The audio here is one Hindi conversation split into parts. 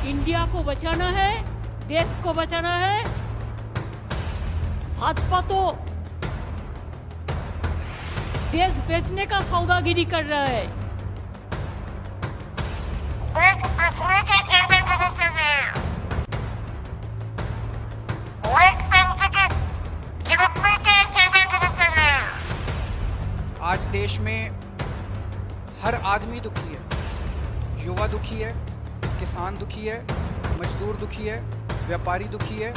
इंडिया को बचाना है, देश को बचाना है। भाजपा तो देश बेचने का सौदागिरी कर रहा है। आज देश में हर आदमी दुखी है। युवा दुखी है, किसान दुखी है, मजदूर दुखी है, व्यापारी दुखी है,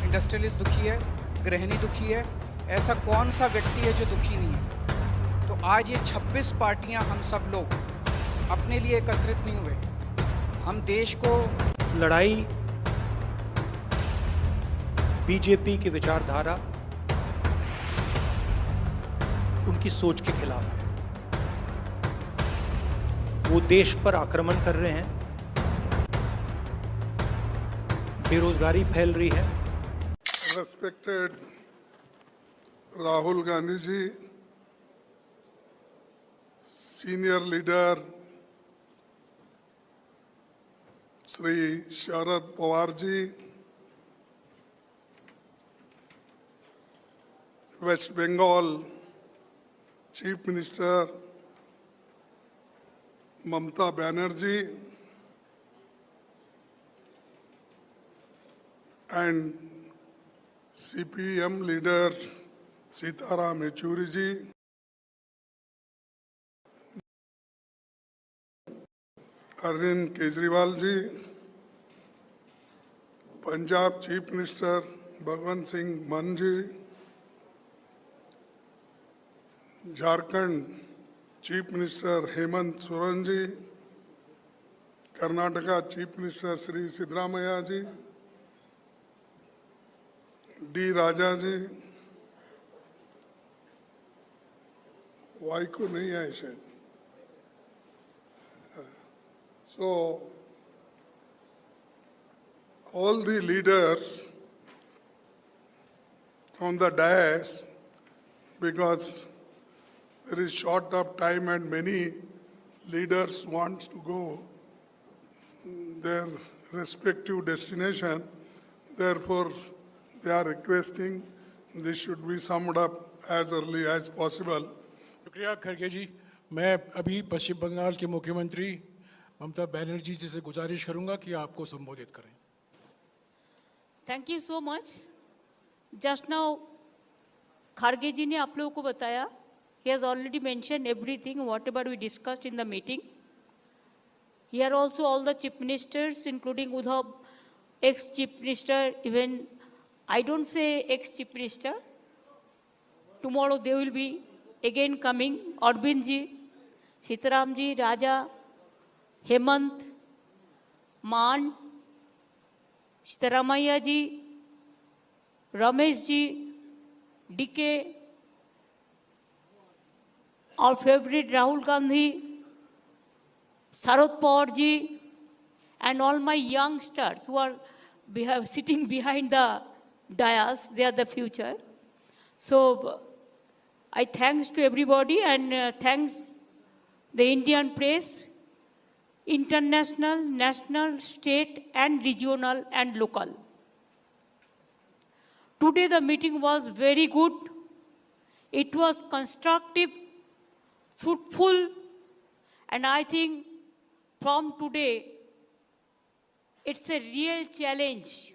इंडस्ट्रियलिस्ट दुखी है, गृहिणी दुखी है। ऐसा कौन सा व्यक्ति है जो दुखी नहीं है? तो आज ये 26 पार्टियां, हम सब लोग अपने लिए एकत्रित नहीं हुए। हम देश को लड़ाई बीजेपी की विचारधारा, उनकी सोच के खिलाफ है। वो देश पर आक्रमण कर रहे हैं, बेरोजगारी फैल रही है। Respected Rahul Gandhi ji, senior leader Shri Sharad Pawar ji, West Bengal Chief Minister Mamata Banerjee, and CPM leader Sitaram Yechury ji, Arvind Kejriwal ji, Punjab Chief Minister Bhagwant Singh Mann ji, Jharkhand Chief Minister Hemant Soren ji, Karnataka Chief Minister Shri Siddaramaiah ji, D. Raja ji, Y को नहीं आए शायद। So all the leaders on the dais, because there is short of time and many leaders want to go their respective destination, therefore they are requesting this should be summed up as early as possible. शुक्रिया खड़गे जी। मैं अभी पश्चिम बंगाल के मुख्यमंत्री ममता बनर्जी जी से गुजारिश करूंगा कि आपको संबोधित करें। Thank you so much. Just now खड़गे जी ने आप लोगों को बताया, he has already mentioned everything whatever we discussed in the meeting. Here also all the chief ministers, including Uddhav, ex-chief minister, even I don't say ex-chief minister. Tomorrow they will be again coming. Arvind ji, Sitaram ji, Raja, Hemant, Mann, Siddaramaiah ji, Ramesh ji, DK, our favorite Rahul Gandhi, Sharad Pawar ji, and all my youngsters who are sitting behind the dais, they are the future. So I thanks to everybody and thanks the Indian press, international, national, state and regional and local. Today the meeting was very good. It was constructive, fruitful, and I think from today it's a real challenge.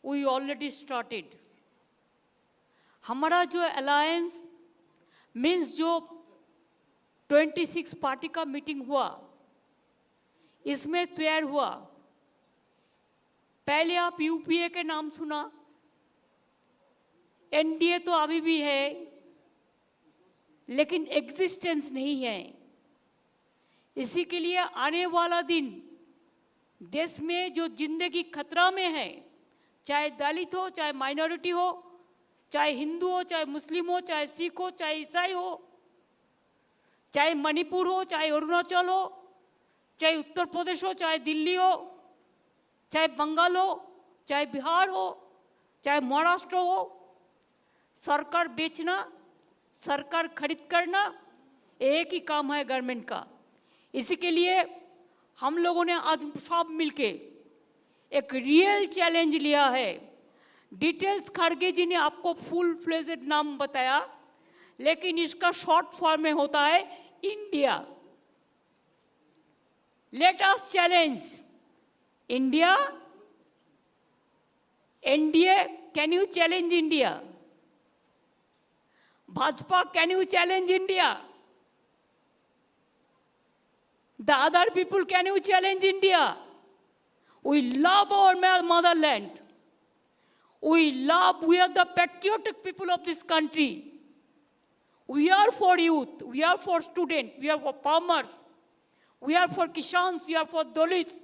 We already started. हमारा जो अलायंस मीन्स जो 26 पार्टी का मीटिंग हुआ, इसमें तैयार हुआ। पहले आप यूपीए के नाम सुना, एनडीए तो अभी भी है लेकिन एग्जिस्टेंस नहीं है। इसी के लिए आने वाला दिन देश में जो जिंदगी खतरा में है, चाहे दलित हो, चाहे माइनॉरिटी हो, चाहे हिंदू हो, चाहे मुस्लिम हो, चाहे सिख हो, चाहे ईसाई हो, चाहे मणिपुर हो, चाहे अरुणाचल हो, चाहे उत्तर प्रदेश हो, चाहे दिल्ली हो, चाहे बंगाल हो, चाहे बिहार हो, चाहे महाराष्ट्र हो, सरकार बेचना, सरकार खरीद करना एक ही काम है गवर्नमेंट का। इसी के लिए हम लोगों ने आज सब मिलके एक रियल चैलेंज लिया है। डिटेल्स खड़गे जी ने आपको फुल फ्लेजेड नाम बताया, लेकिन इसका शॉर्ट फॉर्म में होता है India. Let us challenge India. NDA, can you challenge India? Bhajpa, can you challenge India? The other people, can you challenge India? We love our motherland. We are the patriotic people of this country. We are for youth, we are for students, we are for farmers, we are for Kishans, we are for Dalits,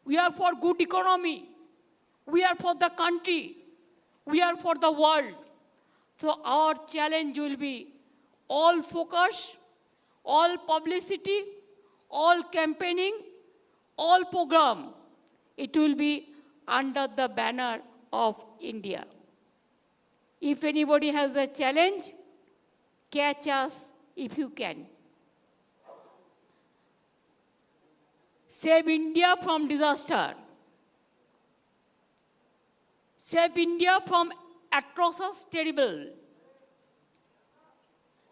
we are for good economy, we are for the country, we are for the world. So our challenge will be all focus, all publicity, all campaigning, all program. It will be under the banner of India. If anybody has a challenge, catch us if you can. Save India from disaster. Save India from atrocious terrible.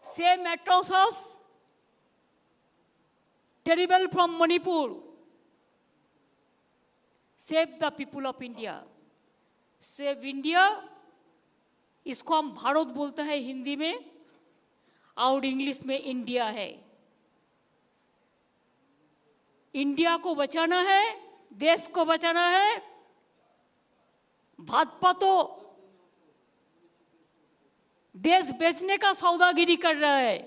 Save atrocious terrible from Manipur. Save the people of India. Save India, इसको हम भारत बोलते हैं हिंदी में और इंग्लिश में इंडिया है। इंडिया को बचाना है, देश को बचाना है। भाजपा तो देश बेचने का सौदागिरी कर रहा है,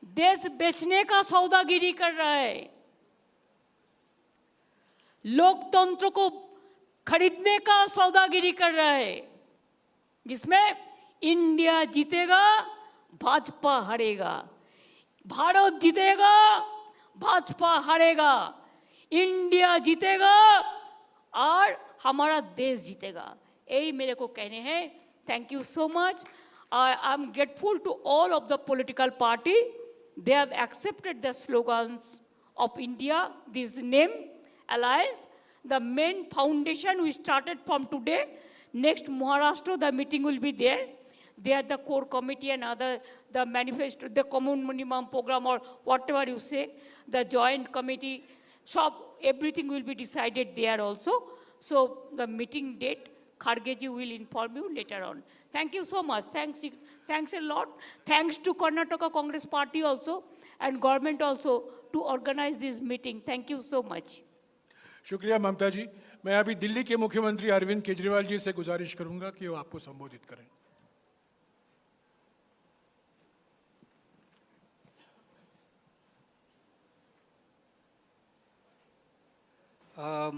देश बेचने का सौदागिरी कर रहा है, लोकतंत्र को खरीदने का सौदागिरी कर रहा है, जिसमें इंडिया जीतेगा, भाजपा हारेगा। भारत जीतेगा, भाजपा हारेगा। इंडिया जीतेगा और हमारा देश जीतेगा। यही मेरे को कहने हैं। Thank you so much. I am grateful to all of the political party. They have accepted the slogans of India, this name, alliance. The main foundation we started from today. Next Maharashtra, the meeting will be there. There the core committee and other, the manifesto, the common minimum program or whatever you say, the joint committee, so everything will be decided there also. So the meeting date, Khargeji will inform you later on. Thank you so much. Thanks a lot. Thanks to Karnataka Congress Party also and government also to organize this meeting. Thank you so much. शुक्रिया ममता जी। मैं अभी दिल्ली के मुख्यमंत्री अरविंद केजरीवाल जी से गुजारिश करूंगा कि वो आपको संबोधित करें।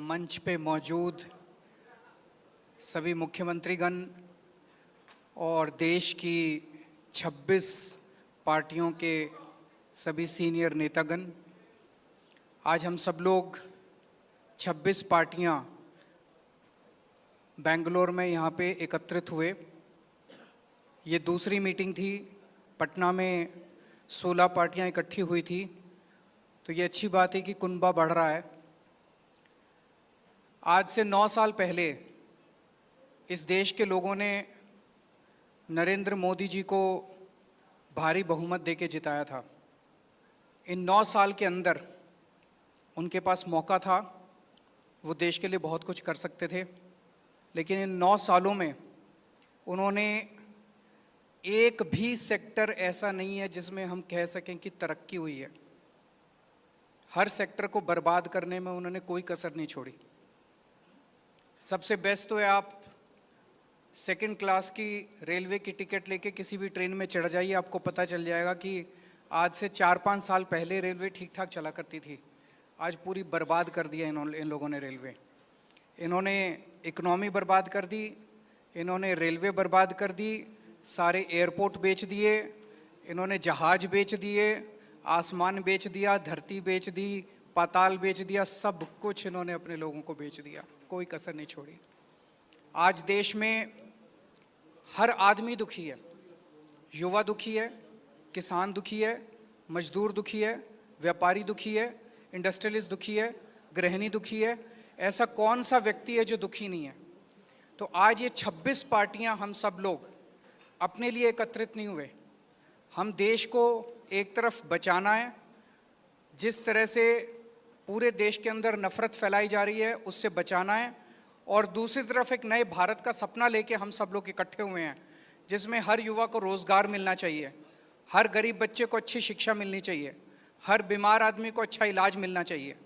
मंच पे मौजूद सभी मुख्यमंत्रीगण और देश की 26 पार्टियों के सभी सीनियर नेतागण, आज हम सब लोग 26 पार्टियां बेंगलोर में यहाँ पे एकत्रित हुए। ये दूसरी मीटिंग थी। पटना में 16 पार्टियां इकट्ठी हुई थी, तो ये अच्छी बात है कि कुनबा बढ़ रहा है। आज से 9 साल पहले इस देश के लोगों ने नरेंद्र मोदी जी को भारी बहुमत देके जिताया था। इन 9 साल के अंदर उनके पास मौका था, वो देश के लिए बहुत कुछ कर सकते थे, लेकिन इन 9 सालों में उन्होंने एक भी सेक्टर ऐसा नहीं है जिसमें हम कह सकें कि तरक्की हुई है। हर सेक्टर को बर्बाद करने में उन्होंने कोई कसर नहीं छोड़ी। सबसे बेस्ट तो है आप सेकंड क्लास की रेलवे की टिकट लेके किसी भी ट्रेन में चढ़ जाइए, आपको पता चल जाएगा कि आज से 4-5 साल पहले रेलवे ठीक ठाक चला करती थी। आज पूरी बर्बाद कर दिया इन लोगों ने रेलवे। इन्होंने इकोनॉमी बर्बाद कर दी, इन्होंने रेलवे बर्बाद कर दी, सारे एयरपोर्ट बेच दिए, इन्होंने जहाज बेच दिए, आसमान बेच दिया, धरती बेच दी, पाताल बेच दिया, सब कुछ इन्होंने अपने लोगों को बेच दिया, कोई कसर नहीं छोड़ी। आज देश में हर आदमी दुखी है, युवा दुखी है, किसान दुखी है, मजदूर दुखी है, व्यापारी दुखी है, इंडस्ट्रियलिस्ट दुखी है, गृहिणी दुखी है, ऐसा कौन सा व्यक्ति है जो दुखी नहीं है? तो आज ये 26 पार्टियां, हम सब लोग अपने लिए एकत्रित नहीं हुए। हम देश को एक तरफ बचाना है, जिस तरह से पूरे देश के अंदर नफरत फैलाई जा रही है उससे बचाना है, और दूसरी तरफ एक नए भारत का सपना लेके हम सब लोग इकट्ठे हुए हैं, जिसमें हर युवा को रोज़गार मिलना चाहिए, हर गरीब बच्चे को अच्छी शिक्षा मिलनी चाहिए, हर बीमार आदमी को अच्छा इलाज मिलना चाहिए।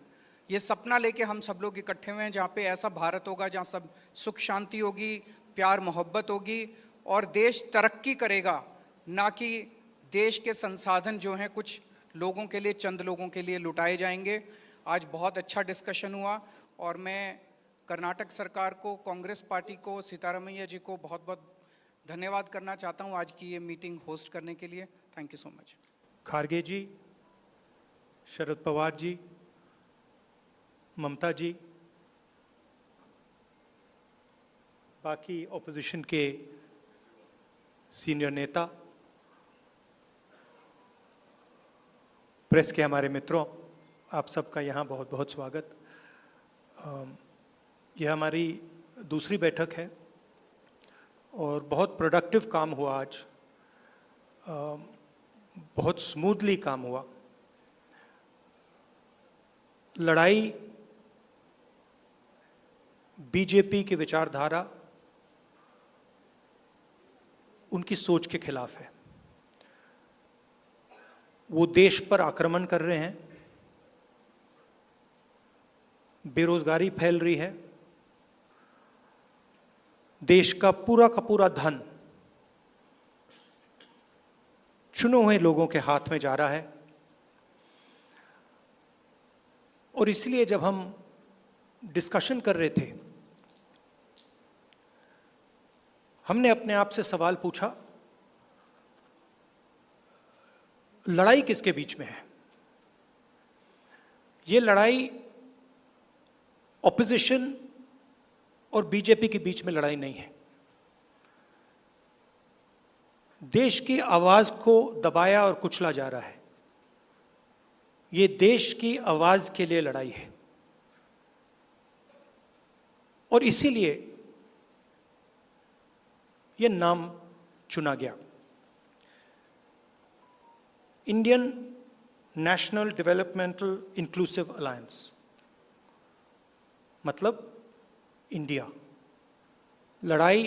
ये सपना लेके हम सब लोग इकट्ठे हुए हैं, जहाँ पे ऐसा भारत होगा जहाँ सब सुख शांति होगी, प्यार मोहब्बत होगी और देश तरक्की करेगा, ना कि देश के संसाधन जो हैं कुछ लोगों के लिए, चंद लोगों के लिए लुटाए जाएंगे। आज बहुत अच्छा डिस्कशन हुआ और मैं कर्नाटक सरकार को, कांग्रेस पार्टी को, सीतारामैया जी को बहुत बहुत धन्यवाद करना चाहता हूँ आज की ये मीटिंग होस्ट करने के लिए। Thank you so much. Kharge ji, Sharad Pawar ji, Mamata ji, बाकी ऑपोजिशन के सीनियर नेता, प्रेस के हमारे मित्रों, आप सबका यहाँ बहुत बहुत स्वागत। यह हमारी दूसरी बैठक है और बहुत प्रोडक्टिव काम हुआ आज, बहुत स्मूथली काम हुआ। लड़ाई बीजेपी की विचारधारा, उनकी सोच के खिलाफ है। वो देश पर आक्रमण कर रहे हैं, बेरोजगारी फैल रही है, देश का पूरा धन चुने हुए लोगों के हाथ में जा रहा है। और इसलिए जब हम डिस्कशन कर रहे थे, हमने अपने आप से सवाल पूछा, लड़ाई किसके बीच में है? ये लड़ाई ऑपोजिशन और बीजेपी के बीच में लड़ाई नहीं है। देश की आवाज को दबाया और कुचला जा रहा है। ये देश की आवाज के लिए लड़ाई है और इसीलिए ये नाम चुना गया, Indian national developmental inclusive alliance, मतलब इंडिया। लड़ाई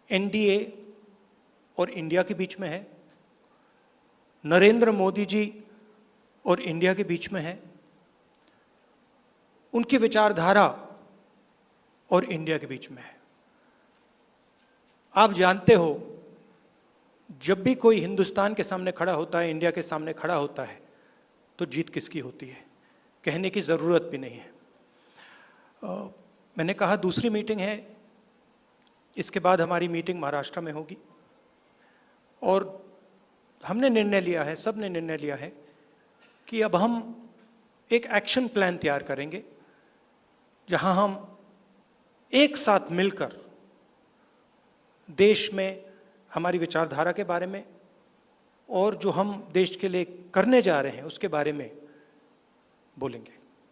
एनडीए और इंडिया के बीच में है, नरेंद्र मोदी जी और इंडिया के बीच में है, उनकी विचारधारा और इंडिया के बीच में है। आप जानते हो, जब भी कोई हिंदुस्तान के सामने खड़ा होता है, इंडिया के सामने खड़ा होता है, तो जीत किसकी होती है, कहने की ज़रूरत भी नहीं है। मैंने कहा दूसरी मीटिंग है, इसके बाद हमारी मीटिंग महाराष्ट्र में होगी और हमने निर्णय लिया है, सब ने निर्णय लिया है कि अब हम एक एक्शन प्लान तैयार करेंगे जहां हम एक साथ मिलकर देश में हमारी विचारधारा के बारे में और जो हम देश के लिए करने जा रहे हैं उसके बारे में बोलेंगे।